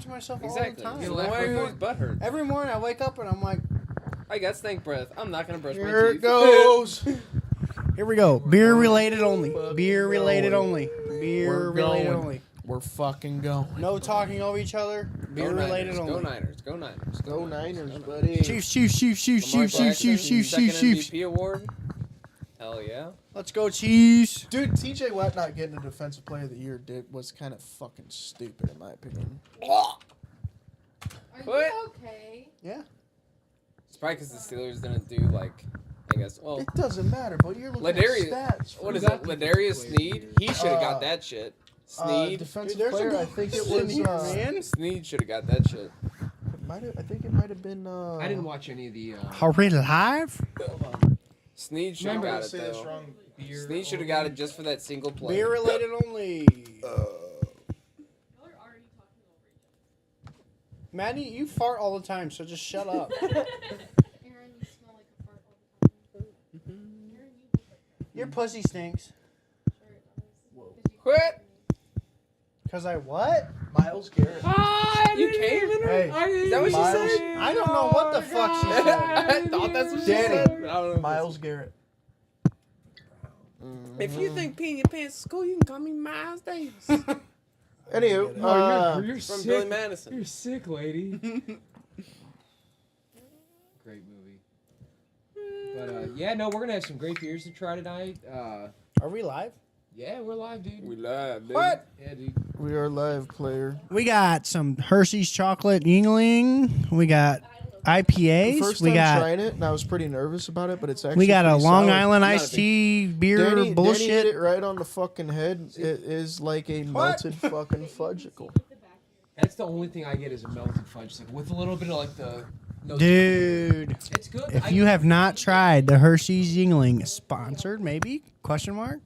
to myself Exactly. all the So time. why are you always butthurt? Every morning I wake up and I'm like, I got stank breath. I'm not gonna brush my teeth. Here it goes. here we go. Beer related only. Fucking Beer related going. only. Beer We're related going. only. We're fucking going. No talking over each other. Beer Go related Niners. only. Go Niners. Go Niners. Go Niners, Niners. buddy. Chiefs, Chiefs, Chiefs, Chiefs, Lamar Chiefs, Chiefs, Jackson, Chiefs, Chiefs, second Chiefs, Chiefs. MVP award. Hell yeah. Let's go, Chiefs. Dude, TJ Watt not getting a defensive player of the year was kind of fucking stupid in my opinion. Are What? you okay? Yeah. It's probably because the Steelers didn't do like, I guess. Well, It doesn't matter, but you're looking Ladarius. at stats. What is it? Ladarius Sneed. He should have got that shit. Sneed. Defensive Dude, there's a player, good I think it question was. here, man. Sneed should have got that shit. I think it might have been. I didn't watch any of the. Are we live? Sneed should have got it though. Beer Sneed should have got it just for that single play. Beer related only. Y'all are already talking over each Maddie, you fart all the time, so just shut up. other. Aaron, you smell like a fart all the time. Aaron, you look like that. Your pussy stinks. Sure it does. 'Cause you Quit. farted me. Cause I what? Miles Garrett. You came in her? Hey, Is that what she Miles- said? I don't know what the fuck she said. I thought that's what she Danny. said. I don't know. Miles Garrett. If you think peeing your pants is cool, you can call me Miles Davis. Anywho, Oh, you're From sick. Billy Madison. You're sick, lady. Great movie. But yeah, no, we're gonna have some great beers to try tonight. Are we live? Yeah, we're live, dude. We live, dude. What? Yeah, dude. we are live, player. We got some Hershey's chocolate Yingling. We got The IPAs. first We time got trying it, and I was pretty nervous about it, but it's actually we got a pretty Long solid. Island Not a iced tea beer Danny hit bullshit. it right on the fucking head. It is like a melted fucking fudgicle. That's the only thing I get is a melted fudge stick with a little bit of like the. Dude, It's good. if you have not tried the Hershey's Yingling, sponsored maybe? Question mark?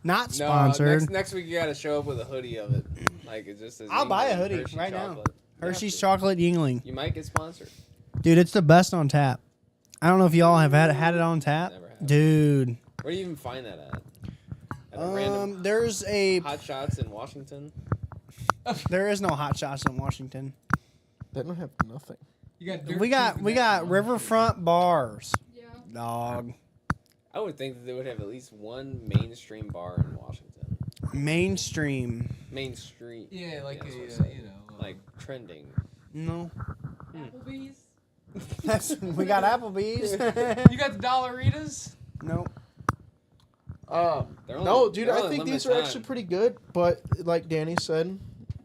Not No, sponsored. next week you gotta show up with a hoodie of it. Like it just says. I'll buy a England hoodie Hershey right now. chocolate. You Hershey's have to. chocolate Yingling. You might get sponsored. Dude, it's the best on tap. I don't know if y'all have had it on tap. Never have. Dude. Where do you even find that at? At a random There's a Hot Shots in Washington. there is no hot shots in Washington. They don't have nothing. You got dirt We got cheap we and got that- riverfront bars. Yeah. Dog. I would think that they would have at least one mainstream bar in Washington. Mainstream. Main Street. Yeah, like that's what I a said. you know. Like trending. No. Applebee's. That's we got Applebee's. You got the Dollaritas. Nope. They're No, only- dude, they're I only think these limited are time. actually pretty good, but like Danny said,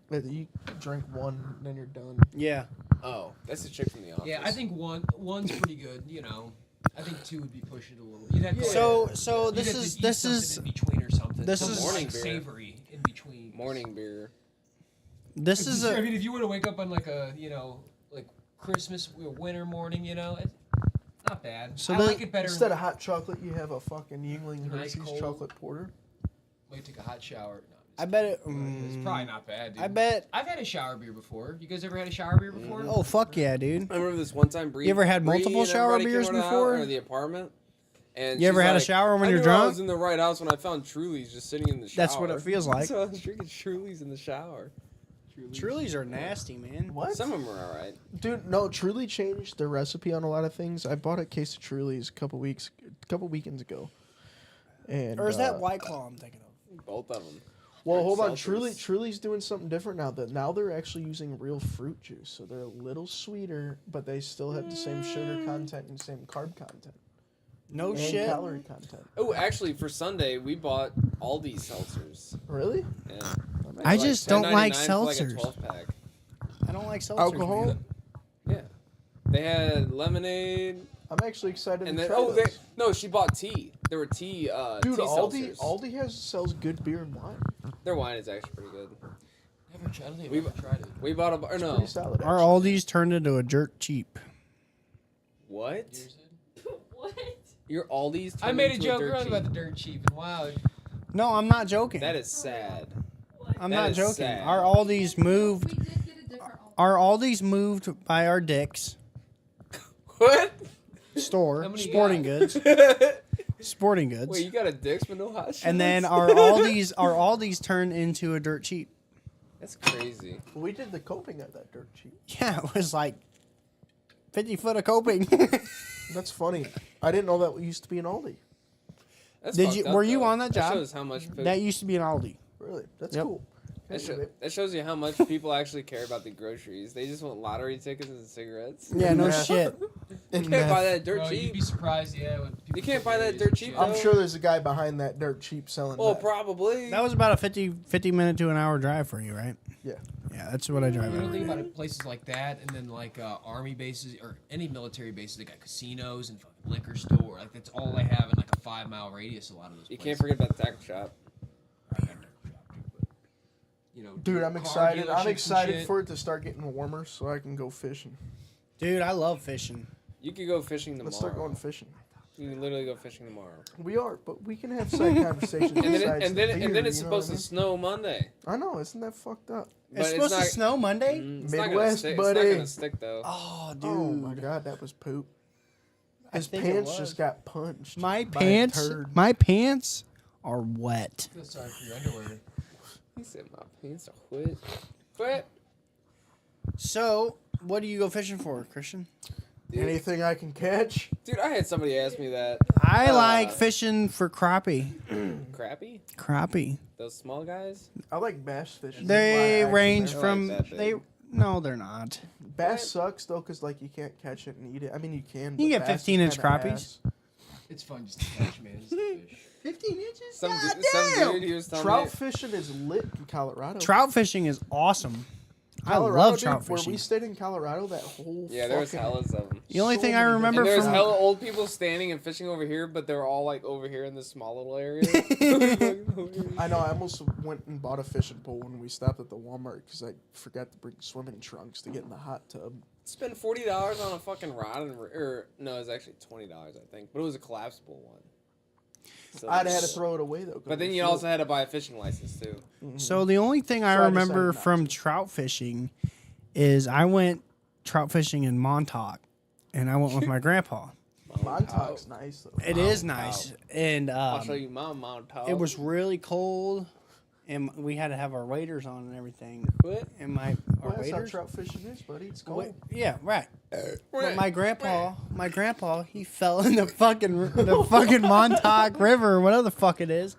that you drink one, then you're done. Yeah. Oh, that's the chick from the office. Yeah, I think one's pretty good. You know, I think two would be pushing it a little. You'd have to So you'd this have to is eat this something is in between or something. this Something is- Morning like beer. savory in between. morning beer. this is I a mean, if you were to wake up on like a like Christmas or winter morning, it's not bad. So I the- like it better. Instead of hot chocolate, you have a fucking Yingling Nice Hershey's cold. chocolate porter. Wait, take a hot shower. No, I bet it it's probably not bad, dude. I bet I've had a shower beer before. You guys ever had a shower beer before? Oh fuck yeah, dude. I remember this one time. Bree, You ever had Bree multiple and shower everybody beers came out before? Or the apartment. And You ever she's had a like, shower when I you're knew I drunk? was in the right house when I found Truly's just sitting in the shower. That's what it feels like. So I was drinking Truly's in the shower. Truly's are nasty, man. What? Some of them are alright. Dude, no, Truly changed their recipe on a lot of things. I bought a case of Truly's a couple weekends ago. And Or is that White Claw I'm thinking of? Both of them. Well, hold on. Seltzers. Truly's doing something different now. That now they're actually using real fruit juice, so they're a little sweeter, but they still have the same sugar content and same carb content No and shit. calorie content. Oh, actually, for Sunday we bought Aldi seltzers. Really? Yeah. I For just don't like $10.99 for like a seltzers. 12-pack. I don't like seltzers. Alcohol? man. Yeah. They had lemonade, I'm actually excited and to then try those. no, she bought tea. There were tea. Dude, tea Aldi seltzers. sells good beer and wine. Their wine is actually pretty good. Never tried. I don't think We've- I've ever tried it. We bought a or It's no. pretty solid. Our actually. Aldi's turned into a jerk cheap. What? Yours did? What? Your Aldi's? I turned made a into joke dirt earlier cheap? about the dirt cheap, and wow, No, I'm not joking. That is sad. I'm that not is joking. sad. Our Aldi's moved. We did get a different Our Aldi's moved by our dicks What? store, How many you sporting got? goods, sporting goods, Wait, you got a Dick's but no hot shots? and then our Aldi's turned into a dirt cheap. That's crazy. We did the coping at that dirt cheap. Yeah, it was like 50 foot of coping. That's funny. I didn't know that used to be an Aldi. That's Did fucked you? up, Were you though. on that job? That shows how much. That used to be an Aldi. Really? That's Yep. cool. That shows you how much people actually care about the groceries. They just want lottery tickets and cigarettes. Yeah, no Yeah. shit. You can't buy that dirt Bro, you'd cheap. be surprised, yeah. When people You can't put buy that berries dirt and cheap, shit. though. I'm sure there's a guy behind that dirt cheap selling Well, that. probably. That was about a 50 minute to an hour drive for you, right? Yeah. Yeah, that's what I drive. You don't every think day. about it, places like that, and then like army bases or any military bases. They got casinos and fucking liquor store. Like that's all they have in like a 5 mile radius. A lot of those. You places. can't forget about the tackle shop. You know, Dude, I'm car excited. I'm dealerships and excited shit. for it to start getting warmer so I can go fishing. Dude, I love fishing. You could go fishing tomorrow. Let's start going fishing. You can literally go fishing tomorrow. We are, but we can have side conversations. And then, besides and then, the and beer, then it's you know supposed what to snow Monday. I mean? I know, isn't that fucked up? But It's supposed to not- snow Monday. It's not gonna Midwest, stick. buddy. It's not gonna stick though. Oh, dude. Oh my god, that was poop. I His think it pants was. just got punched. My by a pants. turd. My pants are wet. I feel sorry for your underwear. He said my pants are wet. But So, what do you go fishing for, Christian? Anything I can catch. dude, I had somebody ask me that. I like fishing for crappie. Crappie? Crappie. Those small guys? I like bass fishing. They That's why I range actually- I like from that they. big. No, they're not. Bass sucks though, cause like you can't catch it and eat it. I mean you can. You but get bass is 15-inch kinda crappies. ass. It's fun just to catch, man. Just to fish. 15 inches. Some, God some damn! dude he was telling Trout me. fishing is lit in Colorado. Trout fishing is awesome. Colorado, I love dude, trout Where fishing. we stayed in Colorado, that whole Yeah, there was fucking- hellas of them. The only so thing I many remember And there was from hella old people standing and fishing over here, but they were all like over here in this small little area. I know. I almost went and bought a fishing pole when we stopped at the Walmart because I forgot to bring swimming trunks to get in the hot tub. Spend $40 on a fucking rod or no, it was actually $20 I think, but it was a collapsible one. So I'd have had to throw it away though. 'cause But then it you flew. also had to buy a fishing license too. So the only thing I So I remember decided not from to. trout fishing is I went trout fishing in Montauk, and I went with my grandpa. Montauk's nice though. It is nice, and I'll show you my Mount Top. it was really cold, and we had to have our waders on and everything. What? And our Well, that's how waders. trout fishing is, buddy. It's cold. Yeah, right. But my grandpa, he fell in the fucking Montauk River, or whatever the fuck it is.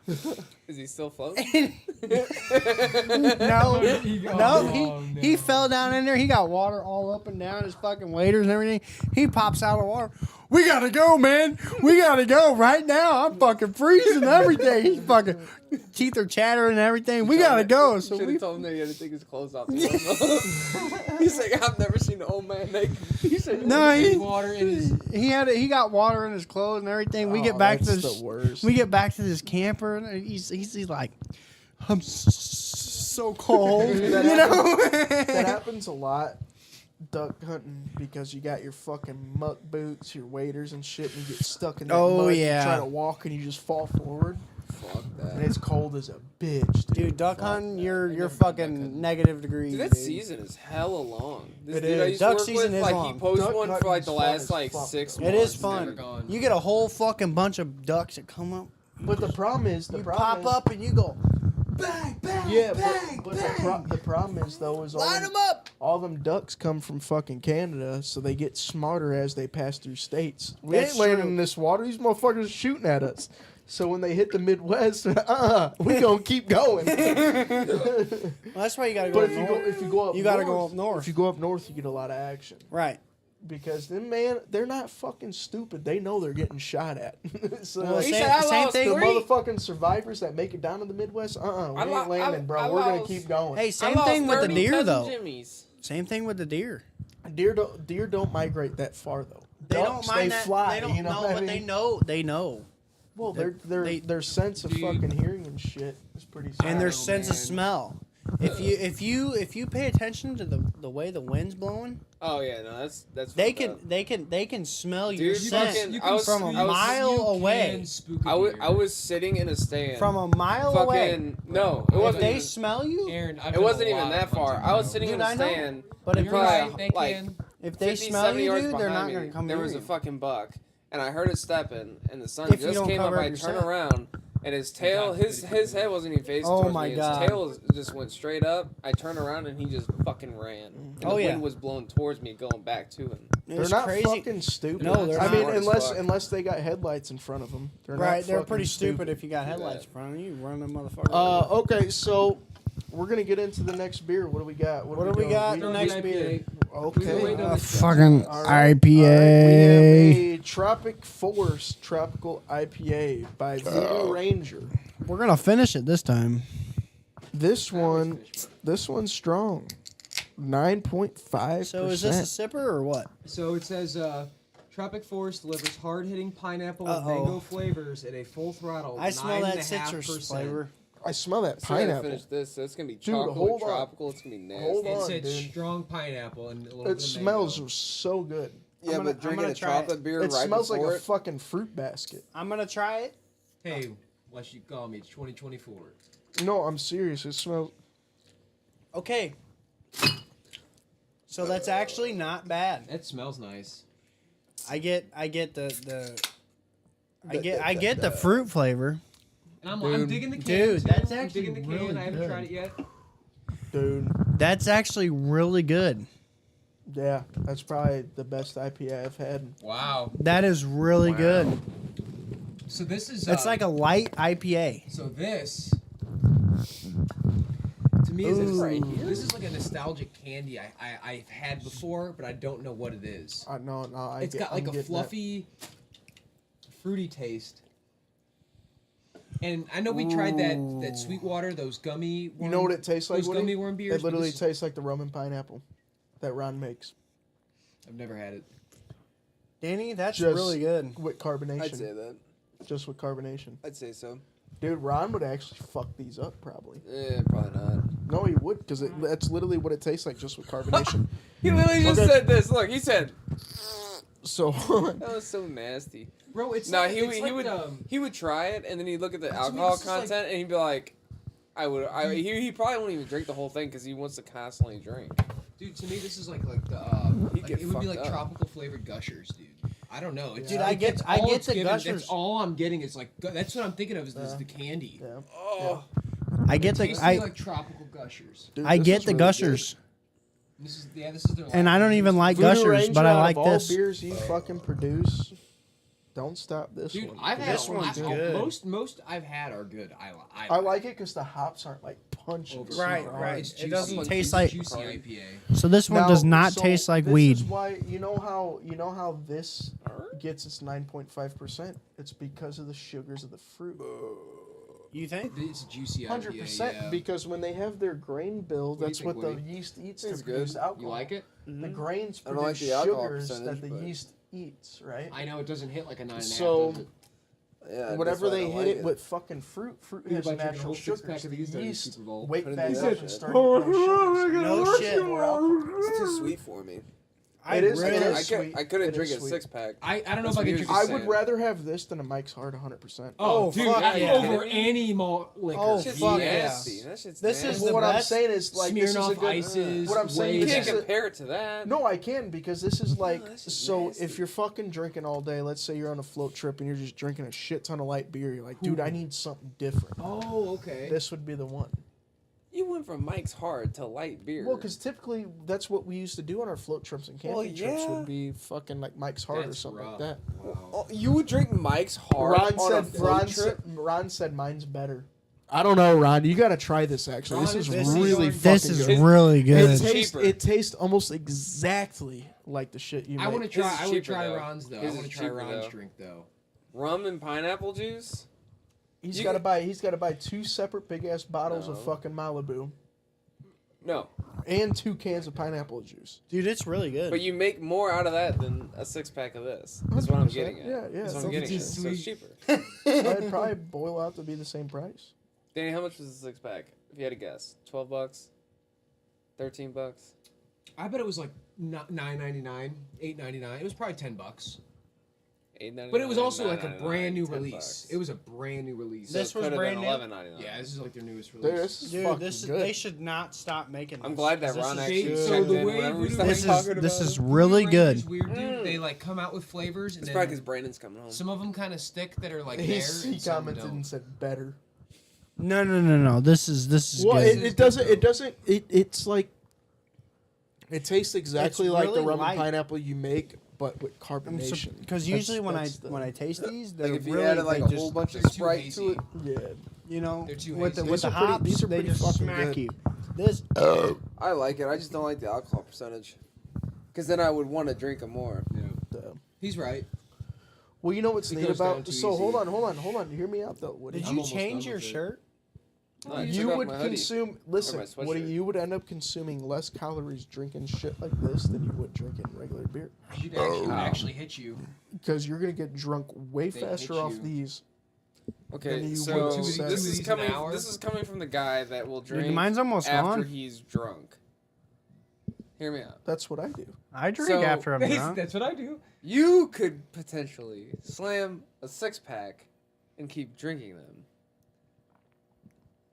Is he still floating? No, Oh, he fell down in there. He got water all up and down his fucking waders and everything. He pops out of the water. We gotta go, man. We gotta go right now. I'm fucking freezing everything. He's fucking teeth are chattering and everything. We gotta go. So Should we have told him that he had to take his clothes off. He's like, I've never seen an old man naked. He said, no, water in his. he got water in his clothes and everything. We Oh, get back to that's this. the worst. We get back to this camper and he's like, I'm so cold. You That know. That happens a lot duck hunting because you got your fucking muck boots, your waders and shit, and you get stuck in that Oh, mud. yeah. You try to walk and you just fall forward, fuck and that. it's cold as a bitch, dude. Dude, duck Fuck hunting, that. you're never done duck fucking hunting. negative degrees. Dude, that dude. season is hella long. This It dude I is. used Duck to work season with, is like, long. he posts Duck one for like hunting's the fun last as like fuck, 6 though. It months. is Never fun. gone. You get a whole fucking bunch of ducks that come up. But the problem is, You pop up and you go bang, bang, Yeah, bang, but bang. the problem is though is Line them up. all them ducks come from fucking Canada, so they get smarter as they pass through states. We That's ain't landing true. in this water; these motherfuckers are shooting at us. So when they hit the Midwest, we gonna keep going. Well, that's why you gotta go. But Up if you go up, You gotta go north, up north. If you go up north, you get a lot of action right. because then, man, they're not fucking stupid. They know they're getting shot at. So Well, like, He same, said, I same lost the thing. three. motherfucking survivors that make it down to the Midwest, we I ain't lo- landing, I- bro. I We're gonna lost- keep going. Hey, I same lost thing with the 30 deer Cousin though. Jimmys. Same thing with the deer. Deer don't migrate that far though. They Ducks, don't mind they that. fly. They don't you know know, what I but mean? they know. They know. Well, they- their sense of Dude. fucking hearing and shit is pretty. And their Oh, sense of man. smell. If you pay attention to the way the wind's blowing, Oh yeah, no, that's. they fucked can up. they can smell your Dude, scent fucking- I was- from a I was- mile away. I was sitting in a stand. From a mile away. fucking no, it If wasn't. they even, smell you, Aaron, it wasn't even that far. I was sitting Dude, in a I know. stand. but if You're you're probably, right. They like, can. if they 50, smell 70 you, yards dude, they're behind not gonna me, come There near was a you. fucking buck, and I heard it stepping, and the sun If you just don't came up. cover up I your turn scent. around, And his tail, his head wasn't even facing Oh towards my me. God. His tail just went straight up. I turned around and he just fucking ran. And Oh, the yeah. wind was blowing towards me, going back to him. They're It's not crazy. fucking stupid. No, they're I mean, not. unless they got headlights in front of them. They're Right, not they're fucking pretty stupid if you got headlights in front of you. You run them motherfuckers. Okay, so we're gonna get into the next beer. What do we got? What do we doing? got? We- The next IPA. beer. Okay. Wait, no, Fucking All right. IPA. All right, we have a Tropic Forest Tropical IPA by Voodoo Ranger. We're gonna finish it this time. This one's strong. 9.5%. So is this a sipper or what? So it says Tropic Forest delivers hard-hitting pineapple and Uh-oh. mango flavors at a full throttle. I smell that 9.5%. citrus flavor. I smell that So I gotta pineapple. finish this. So it's gonna be Dude, chocolate, hold on. tropical. It's gonna be nasty. Hold It on. said dude. strong pineapple and a little It bit of smells mango. so good. Yeah, I'm but gonna drinking a try it. chocolate beer It right smells like before a it, fucking fruit basket. I'm gonna try it. Hey, what you call me? It's 2024. No, I'm serious. It smells. Okay. So that's actually not bad. That smells nice. I get the fruit flavor. And I'm Dude. digging the can. Dude, too. that's I'm actually digging the can. really I haven't good. tried it yet. Dude, That's actually really good. yeah, that's probably the best IPA I've had. Wow. That is really good. So this is. It's like a light IPA. So this. To me, is Ooh. right here. This is like a nostalgic candy I've had before, but I don't know what it is. No, It's got like a fluffy, fruity taste. And I know we tried that Sweetwater, those gummy worm, You know what it tastes like? those Woody? gummy worm beers. It literally but this- tastes like the rum and pineapple that Ron makes I've never had it. Danny, that's Just- really good. with carbonation. I'd say that. Just with carbonation. I'd say so. Dude, Ron would actually fuck these up probably. Probably not. No, he would, because that's literally what it tastes like, just with carbonation. He literally just Okay. said this. Look, he said So, that was so nasty. Bro, it's No, like, he it's would like, he would he would try it and then he'd look at the To me, alcohol this is like- content and he'd be like, he probably won't even drink the whole thing because he wants to constantly drink. Dude, to me, this is like the He'd like, get it would be fucked like up. tropical flavored gushers, dude. I don't know. It's, Dude, like, I get that's all it's the given. Gushers. That's all I'm getting. Is like that's what I'm thinking of is the candy. yeah. Oh, I get the Tastes I like tropical gushers. Dude, I this get is the really gushers, This is their. and I don't even like Voodoo gushers, Ranger, but I out like of all this. beers you fucking produce, don't stop this Dude, one. I've had This one's I- good. Most I've had are good. I like it because the hops aren't like punching. Over- super Right, hard. right. It's It juicy. doesn't It's taste a like. juicy IPA. So this one Now, does not so taste like this weed. is why you know how this gets its 9.5%. It's because of the sugars of the fruit. You think? It's a juicy 100%. IPA. Yeah. Because when they have their grain build, What do you that's think, what the Woody? yeast eats It's to good. produce alcohol. You like it? The grains I don't like produce the alcohol sugars that percentage, the but- yeast eats, right? I know it doesn't hit like a 9.5. So- does it? yeah. Whatever that's why I they don't hit like it with fucking fruit Dude, has if I drink a natural whole six-pack sugars. of The these during yeast Super Bowl, wake put it back in up the and oven. start to produce sugars. No shit. More alcohol. It's too sweet for me. It is- really- it I, is could, sweet. I couldn't It drink is a sweet. 6-pack. I don't know That's if I can weird drink. to I say. would rather have this than a Mike's Hard 100%. Oh, fuck dude, yeah. over any malt liquor. Oh, Shit's fuck nasty. yeah. That shit's This is nasty. the Well, what I'm best. saying is like this is a Smirnoff good. Ices. What I'm saying You is way can't this is a- compare it to that. No, I can because this is like that's just so. nasty. If you're fucking drinking all day, let's say you're on a float trip and you're just drinking a shit ton of light beer, you're like, dude, I need something different. Oh, okay. This would be the one. You went from Mike's Hard to light beer. Well, because typically that's what we used to do on our float trips and camping Well, trips yeah. would be fucking like Mike's Hard or That's something rough. like that. Wow. Oh, you would drink Mike's Hard Ron on a said float trip? Ron said mine's better. I don't know, Ron. You got to try this. Actually, this Ron, is this is really your- fucking This is good. really good. It's cheaper. It tastes almost exactly like the shit you I make. want to try. His is I would cheaper, try though. Ron's though. His I want is to try cheaper, Ron's though. drink though. Rum and pineapple juice? He's You got to can- buy. He's got to buy 2 separate big ass bottles of No. fucking Malibu No. and 2 cans of pineapple juice. Dude, it's really good. But you make more out of that than a 6-pack of this. That's what I'm 100%. getting at. Yeah, yeah. That's what So I'm getting at. it's So it's sweet. cheaper. It'd probably boil out to be the same price. Danny, how much was the 6-pack? If you had to guess. $12? $13? I bet it was like $9.99, $8.99. It was probably $10. $8.99. But it was also like a $9.99, brand new $10. release. It was a brand new release. This was Could've brand been new? $11.99. Yeah, this is like their newest Dude, release. this is Dude, fucking this is, good. they should not stop making this. I'm glad that This Ron is actually good. So checked the in way whenever we Voodoo started This talking is this about is it. really Voodoo Ranger's good. weird, dude. They like come out with flavors, and It's probably then because Brandon's coming home. some of them kind of stick that are like he there. he and some commented don't. and said better. No. This is Well, good. it doesn't. It's like it tastes exactly It's like the really rum light. and pineapple you make, but with carbonation. Because usually when I taste these, they're Like if you really added like they a just, whole bunch of they're too Sprite hazy. to it. Yeah. you know, They're too with the hazy. with These the are pretty- hops, these are they pretty just fucking smack good. you. This I like it. I just don't like the alcohol percentage. Because then I would want to drink them more. He's right. Well, you know what's It neat goes down about. too So easy. hold on. Hear me out though. Woody. did I'm you almost change done your with it. shirt? No, I You took off would my hoodie. consume. Or Listen, my Woody, sweatshirt. you would end up consuming less calories drinking shit like this than you would drinking regular beer, You'd actually hit you. because you're gonna get drunk way They faster hit off you. these. Okay, Then you so would this two of is these coming. an hour? This is coming from the guy that will drink Dude, mine's almost after gone. he's drunk. Hear me out. That's what I do. I drink So- after I'm drunk. That's what I do. You could potentially slam a 6-pack and keep drinking them.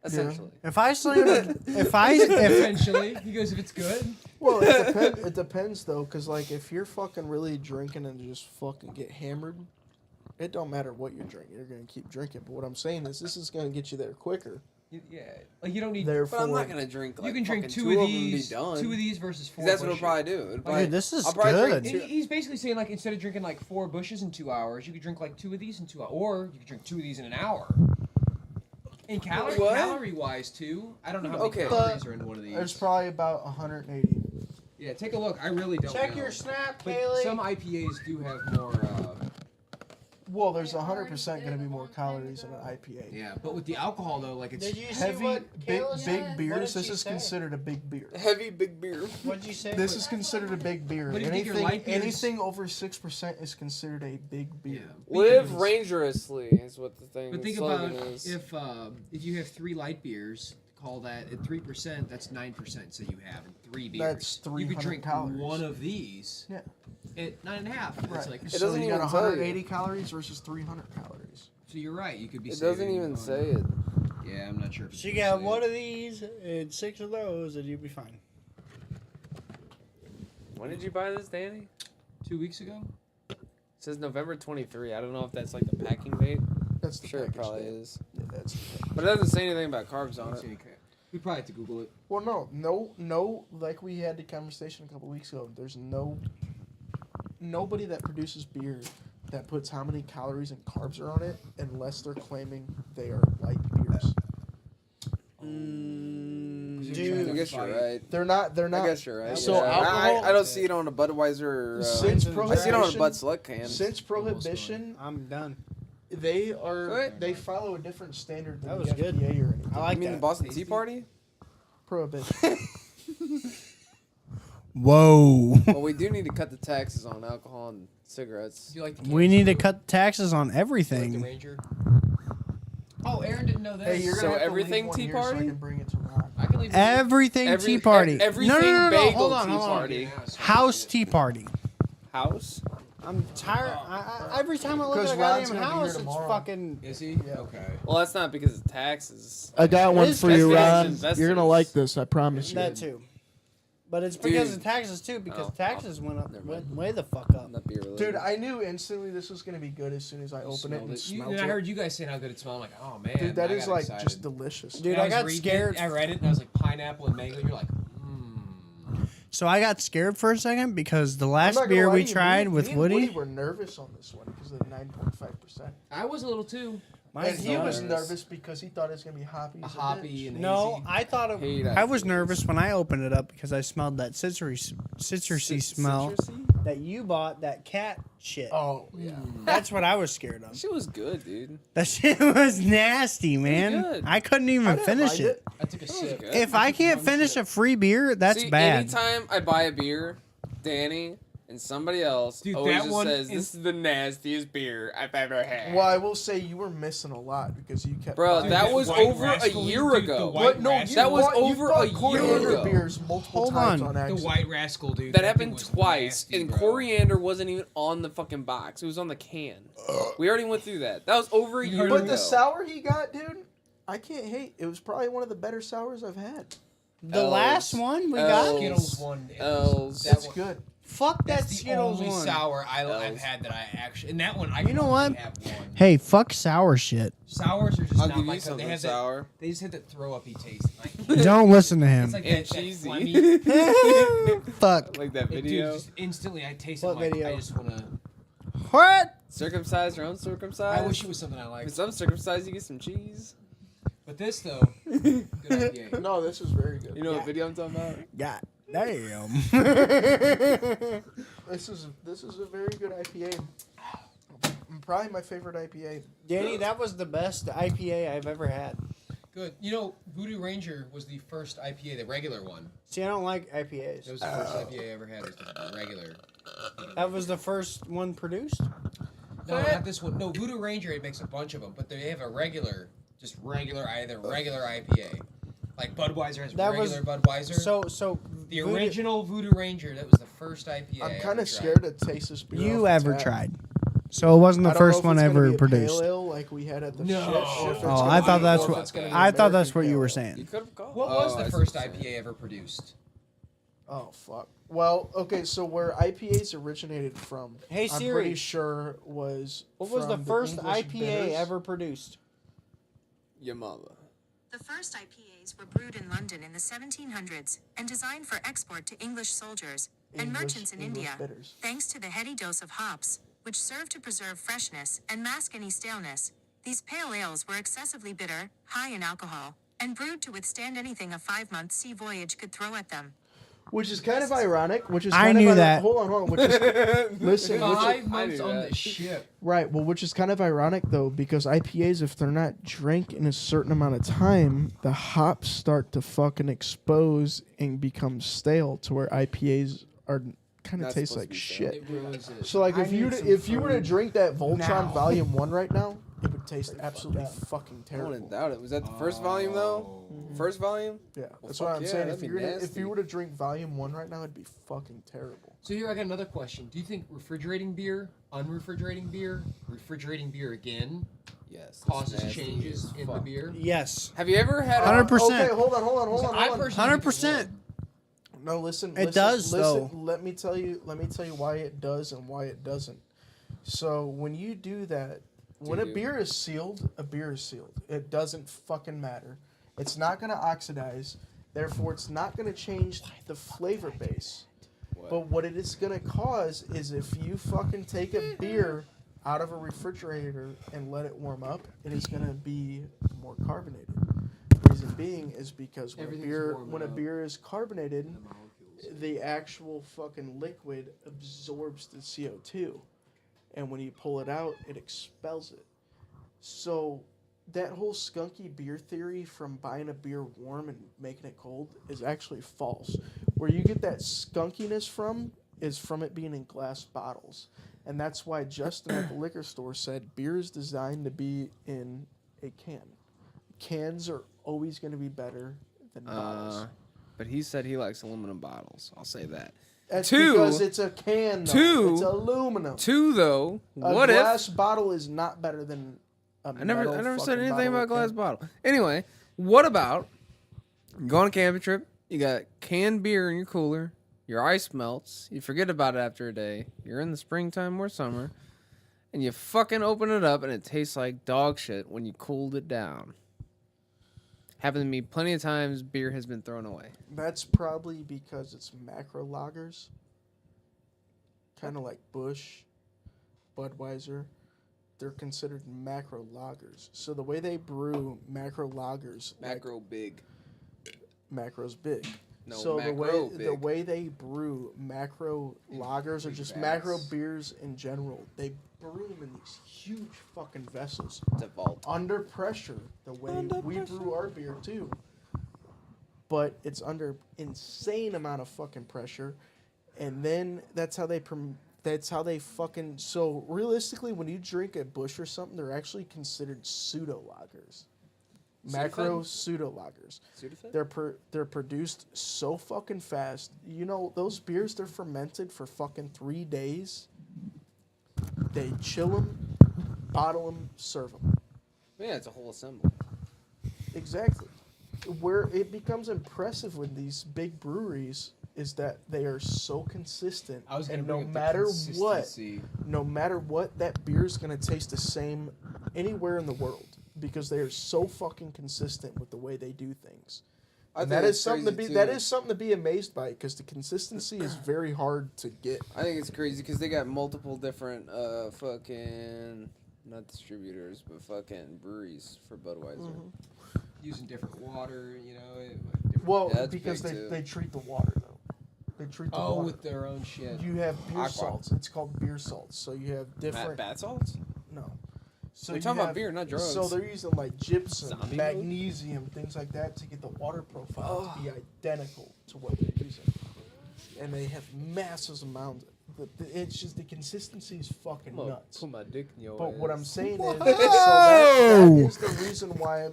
Essentially. If I slam, if Eventually, he goes, if it's good. Well, it depends though, because like if you're fucking really drinking and just fucking get hammered, it don't matter what you're drinking, you're gonna keep drinking. But what I'm saying is, this is gonna get you there quicker. Yeah, like you don't need. Therefore, But I'm not gonna drink. Like, You can drink fucking two two of them and be these. done. 2 of these versus 4. 'Cause that's what it'll bushes. probably do. It'll probably, Dude, this is I'll probably good. drink two- He's basically saying like instead of drinking like 4 bushes in 2 hours, you could drink like 2 of these in 2 hours, or you could drink 2 of these in an hour. And What? calorie wise too, I don't know how many Okay. calories are in one of these. there's probably about 180. Yeah, take a look. I really don't check know. your snap, But Kaylee. some IPAs do have more. Well, there's 100% gonna be more calories in an IPA. Yeah, but with the alcohol though, like it's. Did you see Heavy, what big, Kayla big said? What beers. did This she is say? considered a big beer. heavy big beer. What'd you say? This is considered a big beer. What do you think your Anything, light beers- anything over 6% is considered a big beer. Yeah. Live rangerously is what the thing. But think slogan about is. if you have 3 light beers, call that at 3%. That's 9%. So you have 3 beers. That's You could 300 drink calories. one of these Yeah. at 9.5. Right. It's like, It so doesn't you got even tell you. 180 calories versus 300 calories. so you're right. You could be. It doesn't saving even on- say it. Yeah, I'm not sure. If it's She gonna got say one it. of these and 6 of those, and you'll be fine. When did you buy this, Danny? 2 weeks ago. It says November 23. I don't know if that's like the packing date. That's the Sure, it package probably date. is. Yeah, that's the package. But it doesn't say anything about carbs I on don't it. see any crap. We probably have to Google it. Well, no. Like we had the conversation a couple weeks ago. There's nobody that produces beer that puts how many calories and carbs are on it, unless they're claiming they are light beers. Dude, I guess you're right. They're not. They're not. I guess you're right. So yeah. alcohol- I don't see it on a Budweiser. Or, Since I I see it on a prohibition, Bud Select can. since prohibition, I'm done. they are What? they follow a different standard than That the was good. FDA or anything. I I like mean the that. Boston Tea Tasty. Party. Prohibition. Whoa. Well, we do need to cut the taxes on alcohol and cigarettes. Do you like the We cans need to too? cut taxes on Do you like the everything. Ranger? Oh, Aaron didn't know that. Hey, you're So gonna have to everything leave one tea here so I party? can bring it to Ron. I can leave. Everything tea party. Everything no, bagel hold on, tea hold on. party. House tea party. House. I'm tired. Every time I look at 'Cause a Ron's goddamn gonna be here house, it's tomorrow. fucking. Is he? Yeah. Okay. Well, that's not because of taxes. I got one It's for you, investors, Ron. investors. You're gonna like this. I promise you. That too. But it's because Dude. of taxes too, because Oh, taxes went up never mind. way the fuck up. Not beer related. Dude, I knew instantly this was gonna be good as soon as I opened it and You, smelled and I it. heard you guys saying how good it smelled. I'm like, oh man. Dude, that I is got like excited. just delicious. Dude, And I was got reading scared. It, I read it and I was like, pineapple and mango. You're like, So I got scared for a second because the I'm last not gonna beer lie we to you, tried me with and Woody, were nervous on this one because of the 9.5%. I was a little too. And he was nervous. nervous because he thought it was gonna be hoppy. as a Hoppy bitch. and no, hazy. I thought it. Hate I was IPAs. nervous when I opened it up because I smelled that citrusy smell Citrusy? that you bought. That cat shit. Oh yeah. That's what I was scared That of. shit was good, dude. That shit was nasty, man. good. I couldn't I even didn't finish mind it. I took a sip. good. If I can't finish a free beer, that's See, bad. Anytime I buy a beer, Danny and somebody else Dude, always that just one says, is- "This is the nastiest beer I've ever had." Well, I will say you were missing a lot because you kept. Bro, buying that it. was White over a Rascal, year dude, the ago. White What? No, Rascal. you That was bought, you over bought a year coriander ago. beers multiple Hold times on. on The accident. White Rascal, dude. That thing happened was twice, nasty, and bro. coriander wasn't even on the fucking box. It was on the can. We already went through that. That was over a year ago. But the sour he got, dude, I can't hate. It was probably one of the better sours I've had. The L's. last one we L's. got? Skittles one. L's. That It's one- good. Fuck that That's the Skittles only one. sour I've L's. had that I actually. And that one, I You know can what? only have one. Hey, fuck sour shit. Sours are just I'll not give my you cup. They something have sour. That. They just had that throw uppy taste. Like, Don't listen to him. it's like And that cheesy. phlegmy- Fuck. Like that Dude, video. just instantly, I taste What it. Like, video? I just wanna. What? Circumcised or uncircumcised? I wish it was something I If liked. it's uncircumcised, you get some cheese. But this though, good IPA. No, this is very good. You know what video I'm talking about? God damn. This is a very good IPA. Probably my favorite IPA. Danny, that was the best IPA I've ever had. Good. You know, Voodoo Ranger was the first IPA, the regular one. See, I don't like That IPAs. was the first IPA I ever had. Was the regular. That was the first one produced? No, not this one. No, Voodoo Ranger. It makes a bunch of them, but they have a regular, regular IPA. Like Budweiser has That was- regular Budweiser. So the Voodoo- original Voodoo Ranger. That was the first IPA. I'm I kind ever of tried. scared to taste this beer. you off the ever tap. tried. So it wasn't the I don't know first if one it's gonna ever be a produced. Pale ale like we had at the No. ship, or if it's Oh, gonna I be- thought that's or if what it's gonna be I thought that's American what you pale were ale. You saying. could have called. What was I the see first what you're saying. IPA ever produced? Oh fuck. Well, okay, so where IPAs originated from, Hey, I'm Siri. pretty sure was. What was the from first English IPA bitters. ever produced? Your mother. The first IPAs were brewed in London in the 1700s and designed for export to English soldiers and merchants in English India, bitters. thanks to the heady dose of hops, which served to preserve freshness and mask any staleness. These pale ales were excessively bitter, high in alcohol, and brewed to withstand anything a 5-month sea voyage could throw at them. Which is kind of ironic. Which is I kind knew of that. Hold on. Which is listen. Which is, 5 months knew on that. the ship. right. Well, which is kind of ironic though, because IPAs, if they're not drank in a certain amount of time, the hops start to fucking expose and become stale, to where IPAs are kind of Not taste supposed like to be stale. shit. It ruins it. So like I if you need some if you were to food drink that Voltron now. Volume 1 right now, it would taste absolutely fucking I wouldn't terrible. doubt it. Was that the first volume though? First volume? Yeah, Well, that's fuck what I'm yeah, saying. that'd If be you if nasty. you were to drink Volume 1 right now, it'd be fucking terrible. So here I got another question. Do you think refrigerating beer, unrefrigerating beer, refrigerating beer again Yes. causes that's nasty changes as in the fuck. beer? Yes. Have you ever had? 100%. Okay, hold on. I personally think it 100%. would. No, listen. It does, though. Let me tell you why it does and why it doesn't. So when you do that, when a you? beer is sealed, a beer is sealed. It doesn't fucking matter. It's not gonna oxidize. Therefore, it's not gonna change the flavor base. What? But what it is gonna cause is if you fucking take a beer out of a refrigerator and let it warm up, it is gonna be more carbonated. Reason being is because Everything's warming when a up. beer is carbonated, The molecules. the actual fucking liquid absorbs the CO2, and when you pull it out, it expels it. So that whole skunky beer theory from buying a beer warm and making it cold is actually false. Where you get that skunkiness from is from it being in glass bottles. And that's why Justin at the liquor store said beer is designed to be in a can. Cans are always going to be better than bottles. But he said he likes aluminum bottles. I'll say that. That's Two- because it's a can, though. two- It's aluminum. Two though. A What if? glass bottle is not better than a I never metal said fucking anything bottle about of glass can. bottle. Anyway, what about you go on a camping trip? You got canned beer in your cooler. Your ice melts. You forget about it after a day. You're in the springtime or summer, and you fucking open it up, and it tastes like dog shit when you cooled it down. Happened to me plenty of times. Beer has been thrown away. That's probably because it's macro lagers. Kind of like Busch, Budweiser. They're considered macro lagers. So the way they brew macro lagers, big. macro's big. No, So macro the big. way they brew macro lagers or big just vats. macro beers in general, they brew them in these huge fucking vessels. It's a vault. Under pressure, the way we brew our beer too. But it's under insane amount of fucking pressure, and then that's how they fucking. So realistically, when you drink a Busch or something, they're actually considered pseudo lagers, macro pseudo lagers. They're produced so fucking fast. You know those beers, they're fermented for fucking 3 days. They chill them, bottle them, serve them. Yeah, it's a whole assembly. Exactly. Where it becomes impressive with these big breweries is that they are so consistent. I was gonna and bring no up the matter what, consistency. no matter what, that beer is gonna taste the same anywhere in the world because they are so fucking consistent with the way they do things. And that is something to be amazed by because the consistency is very hard to get. I think it's crazy because they got multiple different fucking not distributors but fucking breweries for Budweiser. Mm-hmm. Using different water, you know. Well, Yeah, that's because big, too. they treat the water though. They treat the water. with their own shit. You have beer Aqua. salts. It's called beer salts. So you have different. Bath salts? No. So We're you talking about have- beer, not drugs. So they're using like gypsum, Zombie mode? magnesium, things like that to get the water profile to be identical to what they're using. And they have massive amounts. It's just the consistency is fucking nuts. Put my dick in your But what I'm ass. saying is, so that is the reason why.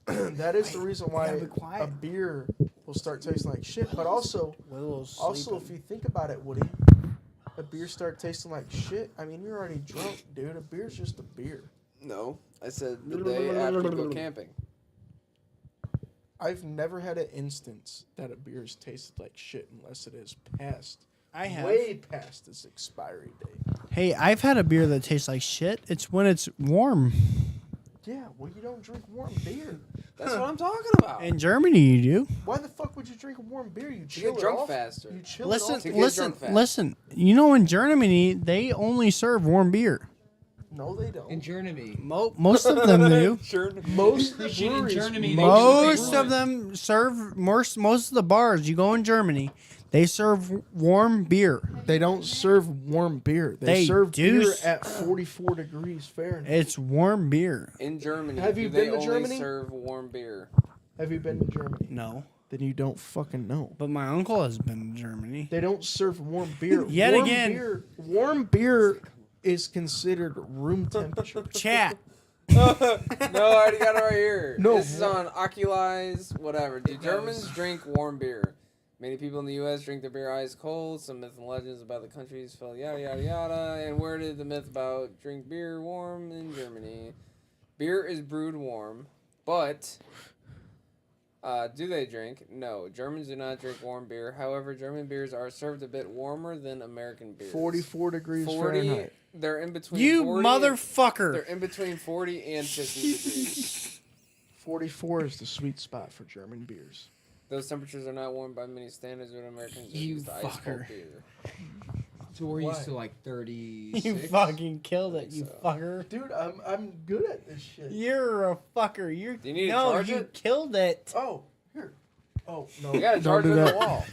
That is the reason why gotta be quiet. a beer will start tasting like shit. But also, if you think about it, Woody, a beer start tasting like shit. I mean, you're already drunk, dude. A beer's just a beer. No, I said the day after you go camping. I've never had an instance that a beer's tasted like shit unless it is past. I have. Way past its expiry date. Hey, I've had a beer that tastes like shit. It's when it's warm. Yeah, well, you don't drink warm beer. That's what I'm talking about. In Germany, you do. Why the fuck would you drink a warm beer? You You chill get it drunk off. faster. You chill Listen, it off. get listen, drunk fast. listen. You know, in Germany, they only serve warm beer. No, they don't. In Germany. Most of them do. Most Christian in breweries- Germany, Most of them serve. Most of the bars you go in Germany, they serve warm beer. They don't serve warm beer. They serve do beer s- at 44 degrees Fahrenheit. It's warm beer. In Germany, Have you do they been to only Germany? serve warm beer? Have you been to Germany? No, Then you don't fucking know. but my uncle has been to Germany. They don't serve warm beer. Yet warm again. warm beer is considered room temperature. Chat. No, I already got it right here. No. This is on Oculize, whatever. Do Germans drink warm beer? Many people in the U.S. drink their beer ice cold. Some myths and legends about the countries fell yada yada yada. And where did the myth about drink beer warm in Germany? Beer is brewed warm, but do they drink? No, Germans do not drink warm beer. However, German beers are served a bit warmer than American beers. 44 degrees 40. Fahrenheit. They're in between. You 40 motherfucker. They're in between 40 and 50 degrees. 44 is the sweet spot for German beers. Those temperatures are not warmed by many standards when Americans You use the ice cold fucker. beer. So we're Why? used to like 36. You fucking killed it, you so. fucker. Dude, I'm good at this shit. You're a fucker. You're Do you need to no, charge you it? killed it. Oh, here. Oh, no. You got a Don't charger do in the that. wall.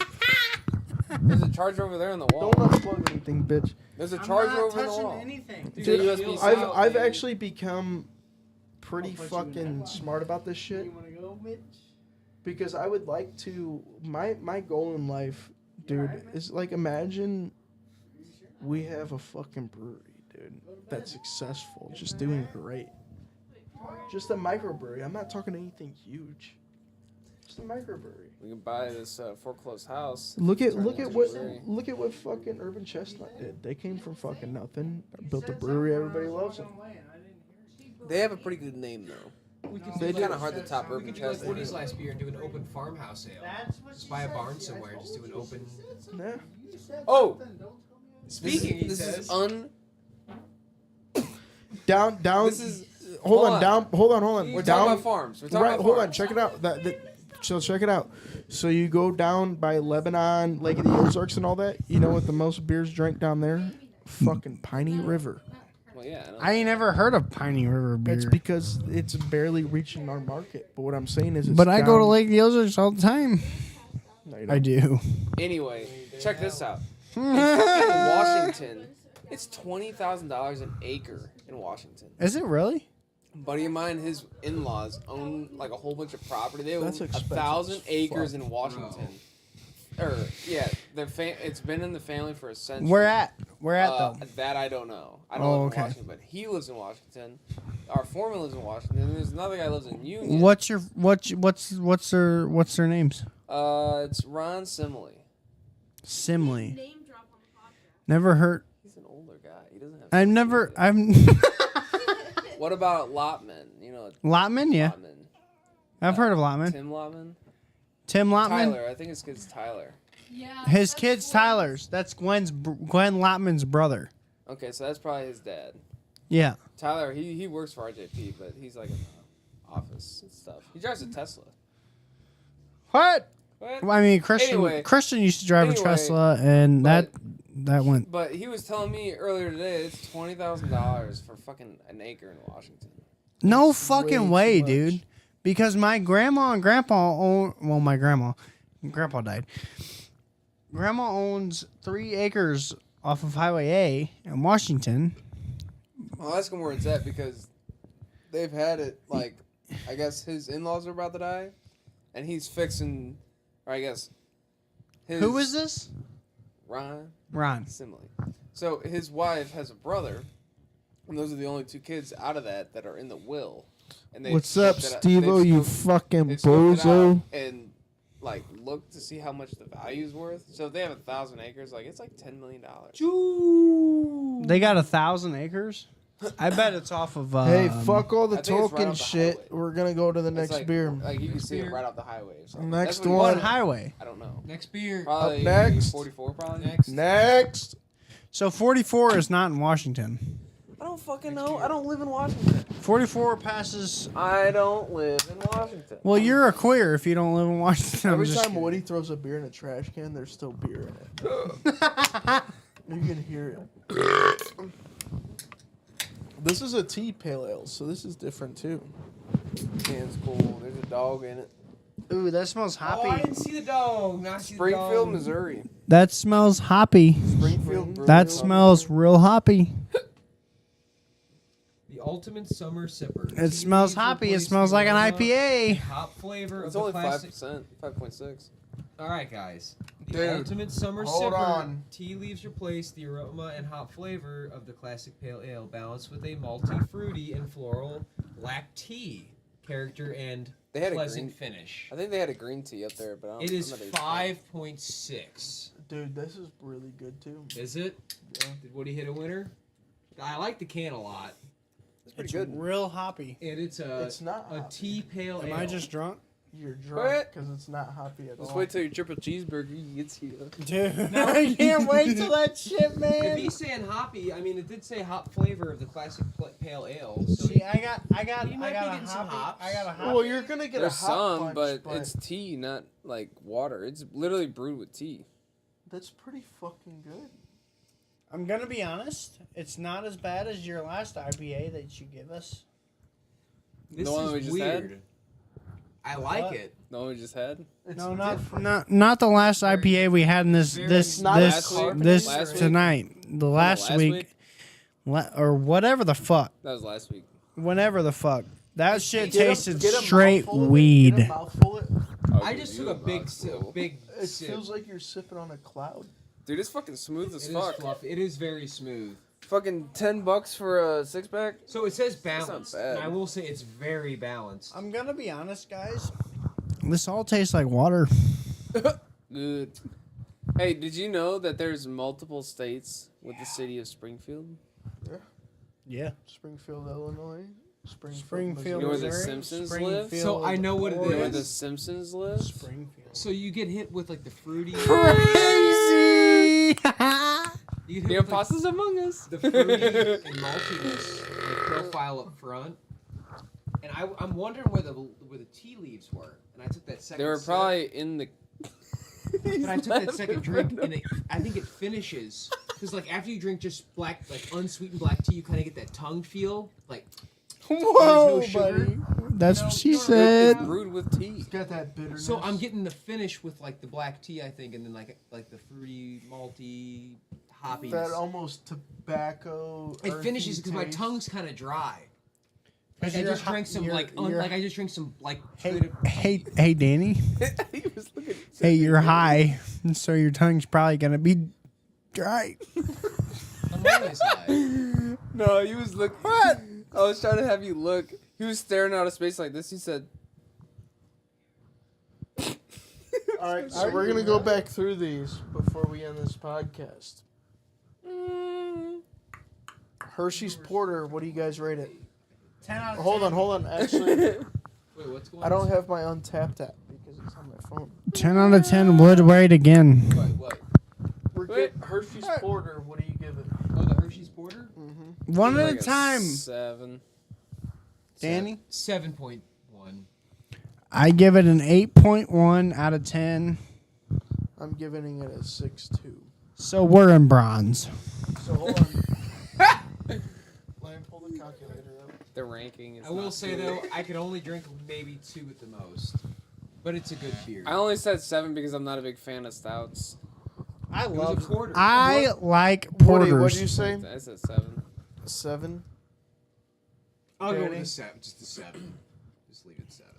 There's a charger over there on the wall. Don't unplug anything, bitch. There's a charger over the wall. anything. It's a Dude, USB I've dude. actually become pretty I'll put you in fucking that. smart about this shit. You want to go, Mitch? Because I would like to. My goal in life, dude, is like imagine we have a fucking brewery, dude, that's successful, just doing great. Just a microbrewery. I'm not talking anything huge. Just a microbrewery. We can buy this foreclosed house. Look at turn it into a brewery. what fucking Urban Chestnut did. They came from fucking nothing, built a brewery. Everybody loves them. They have a pretty good name though. We could They do do. Kind of hard to top We Urban could do like Chestnut. Woody's last beer and do an open farmhouse sale. Just buy a barn somewhere and just do an open. Nah. Oh, Speaking, he this says. is un. Down. This is. Hold on. on. Down. Hold on. We're down. talking about farms. We're talking Right. about Hold on. farms. Check it out. So check it out. So you go down by Lebanon, Lake of the Ozarks, and all that. You know what the most beers drank down there? Fucking Piney River. Well, yeah. I know. I ain't never heard of Piney River beer. It's because it's barely reaching our market. But what I'm saying is, it's But I go to down- Lake the Ozarks all the time. No, you I don't. do. Anyway, check this out. In Washington, it's $20,000 an acre in Washington. Is it really? Buddy of mine, his in-laws own like a whole bunch of property. They own That's expensive 1,000 as acres fuck. in Washington. It's been in the family for a century. Where at though? That I don't know. I don't Oh, live in okay. Washington, but he lives in Washington. Our foreman lives in Washington. And there's another guy who lives in Union. What's their names? It's Ron Simley. Simley. Name drop on the podcast. Never heard. He's an older guy. He doesn't have. I've never. I've. I've. What about Lotman? You know. Lotman, yeah. Lotman. I've heard of Lotman. Tim Lotman. Tim Lotman. Tyler. I think his kid's Tyler. Yeah. His that's kid's cool. Tyler's. That's Gwen Lotman's brother. Okay, so that's probably his dad. Yeah. Tyler, he works for RJP, but he's like in the office and stuff. He drives a Tesla. What? What? Well, I mean, Christian used to drive a Tesla, and that went. But he was telling me earlier today it's $20,000 for fucking an acre in Washington. No That's fucking way way, too much. dude. Because my grandma and grandpa own. Well, my grandpa died. Grandma owns 3 acres off of Highway A in Washington. I'll ask him where it's at because they've had it, like, I guess his in-laws are about to die, and he's fixing, or I guess his... Who is this? Ron Ron. Simley. So his wife has a brother, and those are the only 2 kids out of that are in the will. And they've What's up, scoped it out- Steve-O, they've you scoped- fucking they've scoped it bozo? out and, like, look to see how much the value's worth. So if they have 1,000 acres, like, it's like $10 million. They got 1,000 acres. I bet it's off of. Hey, fuck all the I think it's right token off the shit. highway. We're gonna go to the It's next like, beer. Like, you can Next see it beer. right off the highway or something. Next That's what he What one. said. highway? I don't know. Next beer. Probably next. 44 probably. Next. So 44 is not in Washington. I don't fucking know. I don't live in Washington. 44 passes. I don't live in Washington. Well, you're a queer if you don't live in Washington. I'm Every just time kidding. Woody throws a beer in a trash can, there's still beer in it. You can hear it. This is a tea pale ale, so this is different too. Can's cool. There's a dog in it. Ooh, that smells Oh, I hoppy. didn't see the dog. Not see the Springfield, dog. Missouri. That smells hoppy. Springfield. Brewery. That smells real hoppy. The ultimate summer sipper. It smells hoppy. It smells like an IPA. Hop flavor It's of only the classic. 5%, 5.6. All right, guys. The Dude, ultimate summer hold sipper. on. Tea leaves replace the aroma and hop flavor of the classic pale ale, balanced with a malty, fruity, and floral black tea character and They had a pleasant green- finish. I think they had a green tea up there, but I don't. It is I'm not even 5.6. Dude, this is really good too. Is it? Yeah. Did Woody hit a winner? I like the can a lot. It's pretty good. Real hoppy. And it's a It's not a hoppy. tea pale Am ale. I just drunk? You're drunk What? because it's not hoppy at Let's all. wait till your triple cheeseburger gets here. Dude, I can't wait till that shit, If man. he's saying hoppy, I mean it did say hop flavor of the classic pale ale. So See, I got He might be a getting some hoppy. hops. I got a hoppy. Well, you're gonna get There's a hot some, punch, but it's tea, not like water. It's literally brewed with tea. that's pretty fucking good. I'm gonna be honest. It's not as bad as your last IPA that you give us. this The one is we just weird. had? I like What? it. No, we just had. It's No, different. not the last Very IPA we had in this Very this not this last week? this Last week? tonight. The last week, or whatever the fuck, That was last week. whenever the fuck. That shit Get a- tasted get a straight mouthful of it, weed. Get a mouthful of it. I just took a big big It sip. feels like you're sipping on a cloud. Dude, it's fucking smooth It as is fuck. fluffy. It is very smooth. Fucking $10 for a 6-pack. So it says not balanced. bad. And I will say it's very balanced. I'm gonna be honest, guys. This all tastes like water. Good. Hey, did you know that there's multiple states with the city of Springfield? Yeah. Springfield, Illinois. Springfield, You know where the Missouri. Simpsons live? Springfield, So I know what it You know where Oregon. the Simpsons live? Springfield. So you get hit with like the fruity. Crazy. You get The hit with, like, Imposters Among Us. the fruity and maltiness like, profile up front. And I'm wondering where the tea leaves were. And I took that second. They were sip, probably in the. But I took that second drink, and I think it finishes because like after you drink just black, like unsweetened black tea, you kind of get that tongue feel, like Whoa, no sugar. buddy. That's No, what she no, said. It's brewed with tea. It's got that bitterness. So I'm getting the finish with like the black tea, I think, and then like the fruity, malty, hoppy. that almost tobacco. It earthy finishes because my taste. tongue's kind of dry. Like I just drank some like I just drank some like. Hey, Danny. He was looking. Hey, you're high, so your tongue's probably gonna be dry. I'm always high. No, he was looking. What? I was trying to have you look. He was staring out of space like this. He said, All right, so we're gonna go back through these before we end this podcast. Hershey's Porter, what do you guys rate it? 10 out of Hold on. Actually, Wait, what's going on? I don't have my Untapped app because it's on my phone. 10 out of 10 would rate again. What? We're Wait. getting Hershey's Porter. What do you give it? Oh, the Hershey's Porter. One at like a time. 7. Danny? 7.1. I give it an 8.1 out of 10. I'm giving it a 6.2. So we're in bronze. So hold on. Let me pull the calculator up. The ranking is. I will not say good. though, I can only drink maybe 2 at the most, but it's a good beer. I only said 7 because I'm not a big fan of stouts. I It was a porter. I like Woody, porters. what'd you say? I said 7. 7? I'll go with Danny? a 7. Just a 7. Just leave it 7.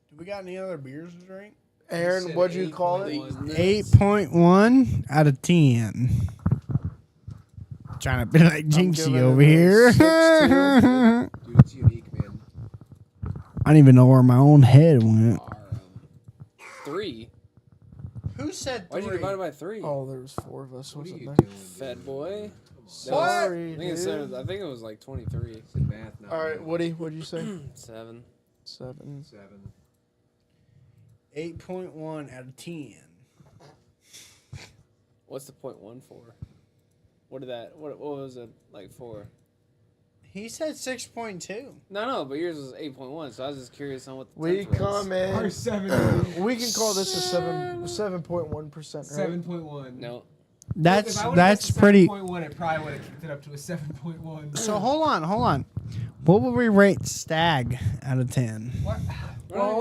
Do we got any other beers to drink? Aaron, said what'd you call it? 8.1 out of 10. Trying to be like Jinxie giving over it a here. 6.2. Dude, it's unique, man. I don't even know where my own head went. 3. Who said Why'd you divide it by 3? Oh, there was 4 of us, What are wasn't you there? doing? Fat boy. Sorry, I think it dude. said. I think it was like 23. It's the math now. All right, Woody, what'd you say? 7. 7. 7. 8.1 out of 10. What's the .1 for? What did that? What was it like for? He said 6.2. No, but yours was 8.1. So I was just curious on what the We tenth was. come in. 7. We can call this a 7.1%, right? 7.1. No. That's pretty. 7.1, it probably would have kicked it up to a 7.1. So hold on. What would we rate Stag out of 10? What? Not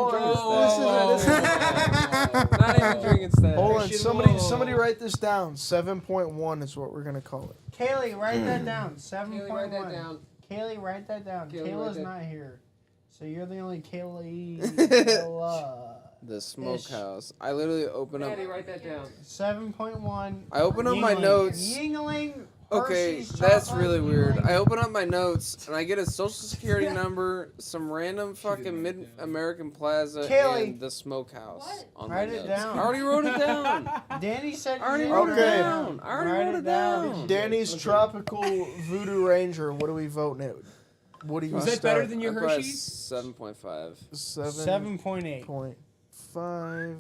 even drinking stuff. Hold on, Shit, somebody write this down. 7.1 is what we're gonna call it. Kaylee, write that down. 7.1. Write that down. Kaylee, write that down. Kaylee, Kayla's write that- not here. So you're the only Kaylee. Kayla. The smokehouse. I literally open up. write that down. 7.1. I open up my notes. Yingling. Okay, Hershey's that's chocolate really weird. Yingling. I open up my notes and I get a social security number, some random fucking Mid-American Plaza, Kelly. and the smokehouse What? on Write my it notes. down. I already wrote it down. Danny said I already you wrote did. it Okay. down. I already Write wrote it it down. down. Danny's Tropical Voodoo Ranger. What are we voting at? What do you Was that better than your I probably Hershey's? 7.5. 7.8. 7.5.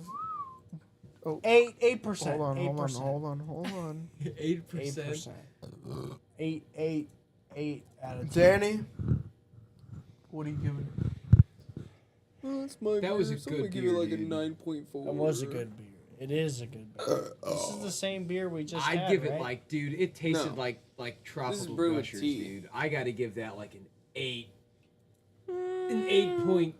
8%. Hold on. 8%. 8 out of 10. Danny, what are you giving it? Oh, that's my That was a so I'm good gonna give it beer, like a dude. 9.4. That was a good beer. It is a good beer. This is the same beer we just I'd had, give it right? like, dude, it tasted No. like tropical brewed with gushers, tea. dude. I gotta give that like an 8. An 8.2.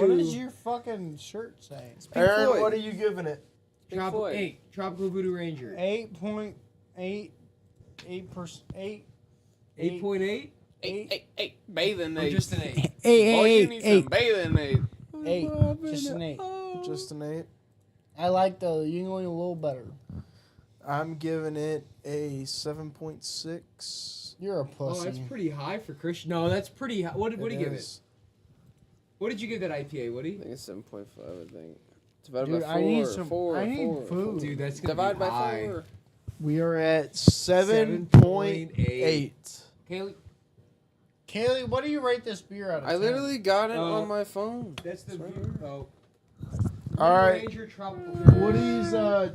What does your fucking shirt say? Aaron, Floyd. what are you giving it? Pink Floyd. Tropical Voodoo Ranger. 8.8. 8%. 8.8? Hey, bathing Or aid. just an 8? Oh, you need 8. some bathing aid. 8. Just an 8. Just an 8. I like the Yingling a little better. I'm giving it a 7.6. You're a Oh, pussy. that's pretty high for Christian. No, that's pretty high. What did you give it? is. What did you give that IPA, Woody? I think it's 7.5, I think. Divided Dude, by 4. I need some. 4, I need 4. food. Dude, that's gonna Divide be by high. 4. We are at 7.8. Kaylee, Kaylee, what do you rate this beer out of 10? I literally got it Oh. on my phone. that's the Sorry. oh. All right. Ranger Tropical. Woody's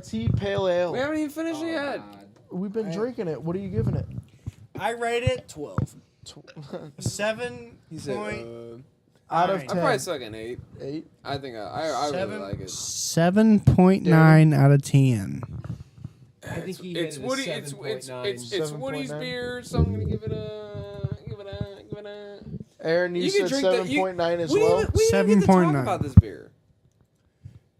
tea pale ale. We haven't even finished Oh, it yet. God. We've been drinking it. What are you giving it? I rate it 12. 7 He said, point. Out of I'd 10. probably suck an 8. 8. I think I really like it. 7.9 out of 10. I think he It's had it a Woody. 7.9. It's Woody's 7.9. beer, so I'm gonna give it a. Aaron, you, You said can drink that- 7.9 as We well. didn't even get to talk 7.9. about this beer.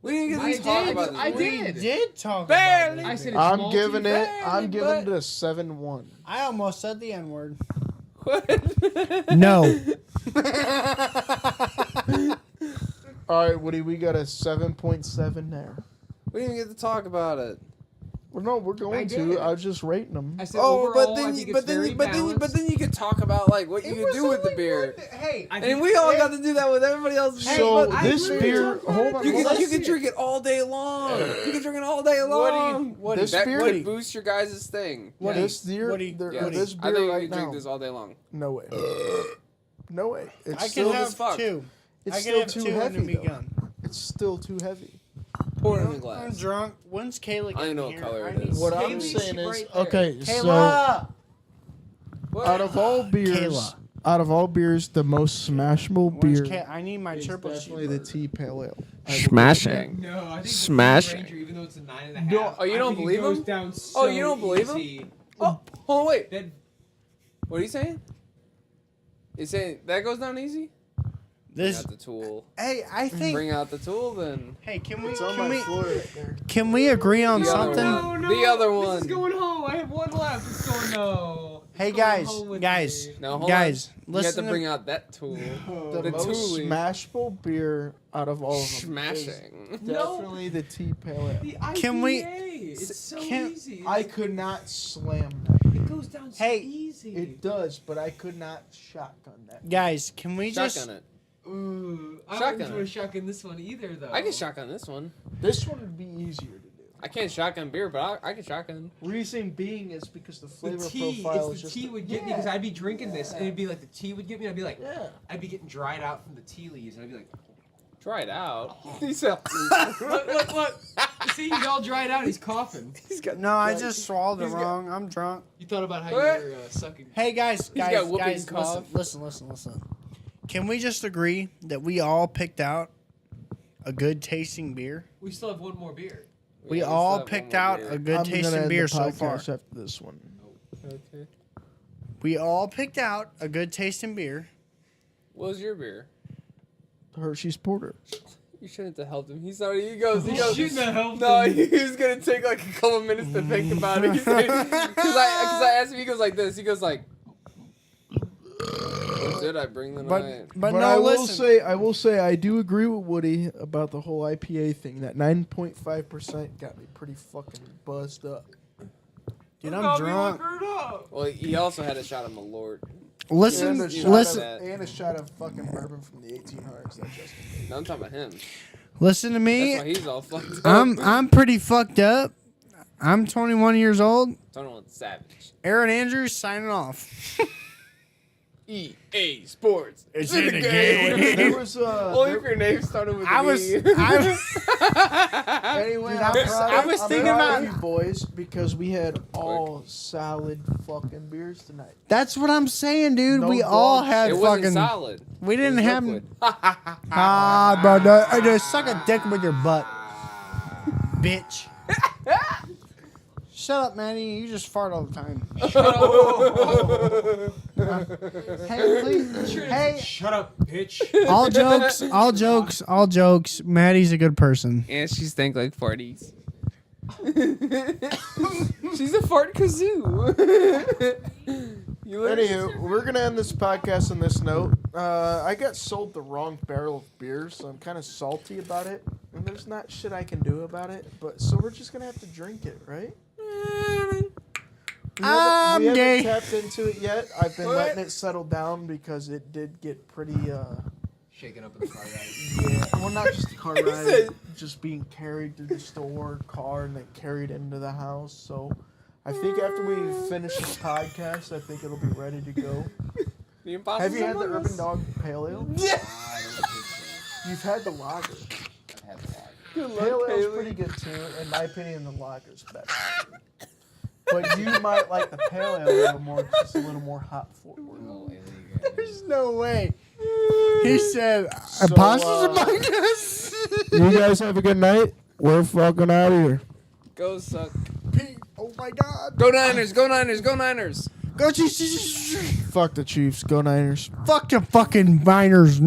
We didn't get I to talk did. about this I beer. did. We did talk Barely. about I this said beer. it's I'm malty, giving it. I'm barely, giving but- it a 7.1. I almost said the N word. What? No. All right, Woody, we got a 7.7 there. We didn't even get to talk about it. Well, no, we're going did. to. I was just rating them. I said Oh, overall, but I then, think you, it's but, then, very you, but, then, you, but balanced. then you could talk about like what you could do with the beer. Hey, I And think- we all got to do that with everybody else. So I this literally beer, talked about hold it. on, You hold can, on. you can drink it all day long. You can drink it all day What do you- long. Woody, this that beer- could boost your guys' thing. Woody, This beer, Woody, Yes. Woody. this I beer think you right can now. drink this all day long. No way. No way. It's I can still, have as fuck. two. it's I still can have too two heavy. and be though. gone. It's still too heavy. Pour it in a I'm glass. drunk. When's Kayla I getting know what here? color I it need is. What Kayla. I'm Kaylee's saying is, right there. okay, so Kayla. out of all beers, the most smashable Where's beer I need my is turbo definitely the tea pale ale. Smashing. No, I think Smashing. the Ranger, even though it's a 9.5. No, oh, you I don't think it believe goes him? Down so Oh, you don't believe him? easy. Oh, hold on, wait. That What are you saying? He's saying that goes down easy? Bring This. out the tool. Hey, I think. Bring out the tool then. Hey, can we It's on my can we floor right there. can we agree on The other something? one. No, The other This one. is going home. I have one left. It's going no. Hey It's going guys, home with guys, me. No, hold guys, on. You have listen to bring out that tool. The, The most Thule. smashable beer out of all of them. Smashing. Is No. definitely the tea pale ale. The IPA. Can we- It's so can- easy. I could not slam that. It goes down so Hey, easy. It does, but I could not shotgun that. Guys, can we just Shotgun it. Ooh, I Shotgun don't want it. to shotgun this one either, though. I can shotgun this one. This one would be easier to do. I can't shotgun beer, but I can shotgun. Reason being is because the The flavor tea, profile it's is the just tea would get me because I'd be drinking this and it'd be like the tea would get me. And I'd be like, yeah. I'd be getting dried out from the tea leaves and I'd be like, Try it out. He's all- look. See, he's all dried out. He's coughing. He's got. No, I just swallowed it He's got- wrong. I'm drunk. You thought about how What? you were sucking. Hey guys, got guys, whooping guys, cough. listen. Can we just agree that we all picked out a good tasting beer? We still have one more beer. We Yeah, all still have picked one more out beer. a good I'm gonna tasting end beer the so podcast far. after this one. Okay. We all picked out a good tasting beer. What was your beer? Hershey's Porter. You shouldn't have helped him. He's already. He goes. Shouldn't have helped No, him. he was gonna take like a couple minutes to think about it. Because I asked him. He goes like this. He goes like. What did I bring the night? But But no, I listen. will say, I do agree with Woody about the whole IPA thing. That 9.5% got me pretty fucking buzzed up. Dude, I'm drunk. Well, he also had a shot of Malort. Listen, And a shot listen, That. and a shot of fucking bourbon from the 1800s. That Justin made. No, I'm talking about him. listen to That's why me. he's all fucked up. I'm pretty fucked up. I'm 21 years old. 21 Savage. Aaron Andrews signing off. EA Sports. It's in the game. There was Only if your name started with I an was, E. anyway. Dude, I'm proud I of- was I'm thinking proud about- of you boys because we had all solid fucking beers tonight. That's what I'm saying, dude. No we all dogs. had It wasn't fucking. solid. We It didn't was have. liquid. Ah, bro, just suck a dick with your butt, bitch. Shut up, Manny. You just fart all the time. Hey, please. Hey, Shut up, bitch. all jokes. Maddie's a good person. And she stank like farties. She's a fart kazoo. You Anywho, we're gonna end this podcast on this note. I got sold the wrong barrel of beer, so I'm kind of salty about it, and there's not shit I can do about it. But so we're just gonna have to drink it, right? We haven't gay. tapped into it yet. I've been What? letting it settle down because it did get pretty. Shaking up in the car ride. Yeah, well, not just the car He ride, said- just being carried through the store, car, and then carried into the house. So, I think after we finish this podcast, I think it'll be ready to go. The Impossible Have you had the Among Urban Us? Dog Pale Ale? Yeah. I don't think so. You've had the lager. I've had a lot. Good luck, Pale Ale's Haley. pretty good too. In my opinion, the lager's better. But you might like the Pale Ale a little more, just a little more hop forward. Oh, illegal. There's no way. He said, So, "Apostles among us." You guys have a good night. We're fucking out of here. Go suck. Oh my God. Go Niners. Go Niners. Go Niners. Go Chiefs. Fuck the Chiefs. Go Niners. Fuck the fucking Niners.